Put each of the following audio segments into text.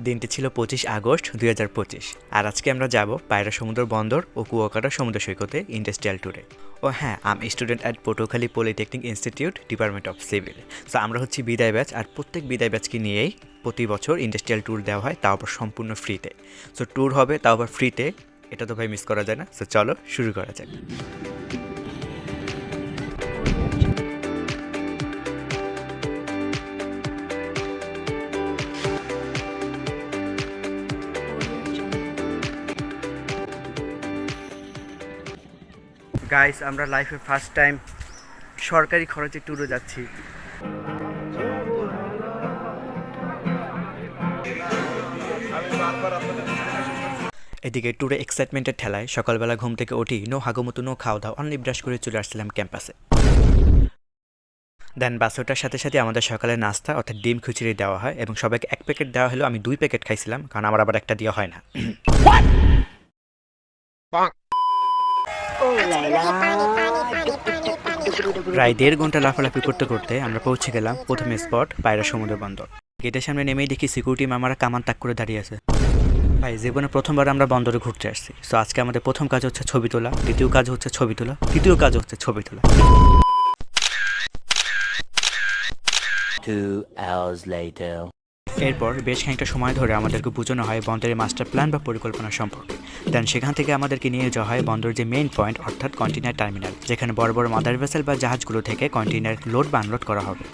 দিনটি ছিল 25 আগস্ট 2025। আর আজকে আমরা যাব পায়রা সমুদ্র বন্দর ও কুয়াকাটা সমুদ্র সৈকতে ইন্ডাস্ট্রিয়াল ট্যুরে। ও হ্যাঁ, আমি student at Patuakhali polytechnic institute, department of civil. So আমরা হচ্ছি বিদায় ব্যাচ, আর প্রত্যেক বিদায় ব্যাচকে নিয়েই প্রতি বছর ইন্ডাস্ট্রিয়াল ট্যুর দেওয়া হয়, তাও আবার সম্পূর্ণ ফ্রিতে। সো ট্যুর হবে, তাও আবার ফ্রিতে, এটা তো ভাই মিস করা যায় না। সো চলো শুরু করা যাক। গাইস, আমরা লাইফে ফার্স্ট টাইম সরকারি খরচে ট্যুরে যাচ্ছি। এদিকে ট্যুরে এক্সাইটমেন্টের ঠেলায় সকালবেলা ঘুম থেকে উঠি, নো হাগমতো নো খাওয়া দাওয়া, অনলি ব্রাশ করে চলে আসছিলাম ক্যাম্পাসে। দেন বাসটার সাথে সাথে আমাদের সকালে নাস্তা অর্থাৎ ডিম খিচুড়ি দেওয়া হয়, এবং সবাইকে 1 প্যাকেট দেওয়া হলো। আমি 2 প্যাকেট খাইছিলাম, কারণ আমার আবার একটা দেওয়া হয় না। প্রায় 1.5 ঘন্টা লাফালাফি করতে করতে আমরা পৌঁছে গেলাম প্রথম স্পট পায়রা সমুদ্র বন্দর। গেটের সামনে নেমেই দেখি সিকিউরিটি মামারা কামান তাক করে দাঁড়িয়ে আছে। ভাই, জীবনে প্রথমবার আমরা বন্দরে ঘুরতে আসছি। সো আজকে আমাদের প্রথম কাজ হচ্ছে ছবি তোলা, দ্বিতীয় কাজ হচ্ছে ছবি তোলা, তৃতীয় কাজ হচ্ছে ছবি তোলা। 2 hours later. এরপর বেশ খানিকটা সময় ধরে আমাদেরকে বোঝানো হয় বন্দরের মাস্টার প্ল্যান বা পরিকল্পনা সম্পর্কে। দেন সেখান থেকে আমাদেরকে নিয়ে যাওয়া হয় বন্দরের যে মেইন পয়েন্ট অর্থাৎ কন্টেইনার টার্মিনাল, যেখানে বড় বড় মাদার ভেসেল বা জাহাজগুলো থেকে কন্টেইনার লোড বা আনলোড করা হবে।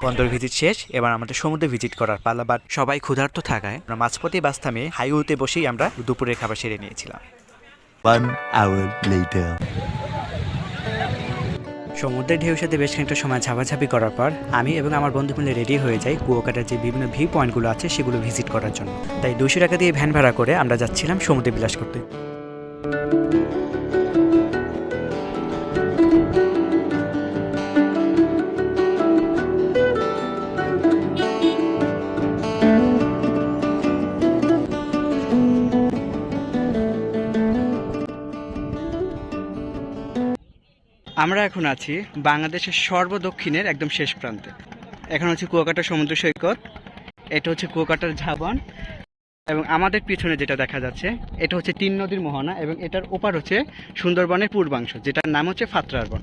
বন্দর ভিজিট শেষ, এবার আমাদের সমুদ্রে ভিজিট করার পালা। বাট সবাই ক্ষুধার্ত থাকায় আমরা মাঝপথে বাস থামিয়ে হাইওয়েতে বসেই আমরা দুপুরের খাবার সেরে নিয়েছিলাম। 1 hour later. সমুদ্রের ঢেউর সাথে বেশ খানিকটা সময় ঝাপাঝাপি করার পর আমি এবং আমার বন্ধু মিলে রেডি হয়ে যাই কুয়াকাটার যে বিভিন্ন ভিউ পয়েন্টগুলো আছে সেগুলো ভিজিট করার জন্য। তাই 200 টাকা দিয়ে ভ্যান ভাড়া করে আমরা যাচ্ছিলাম সমুদ্রে বিলাস করতে। আমরা এখন আছি বাংলাদেশের সর্বদক্ষিণের একদম শেষ প্রান্তে। এখন হচ্ছে কুয়াকাটা সমুদ্র সৈকত, এটা হচ্ছে কুয়াকাটার ঝাবন, এবং আমাদের পিছনে যেটা দেখা যাচ্ছে এটা হচ্ছে 3 নদীর মোহনা, এবং এটার ওপার হচ্ছে সুন্দরবনের পূর্বাংশ, যেটার নাম হচ্ছে ফাতরার বন।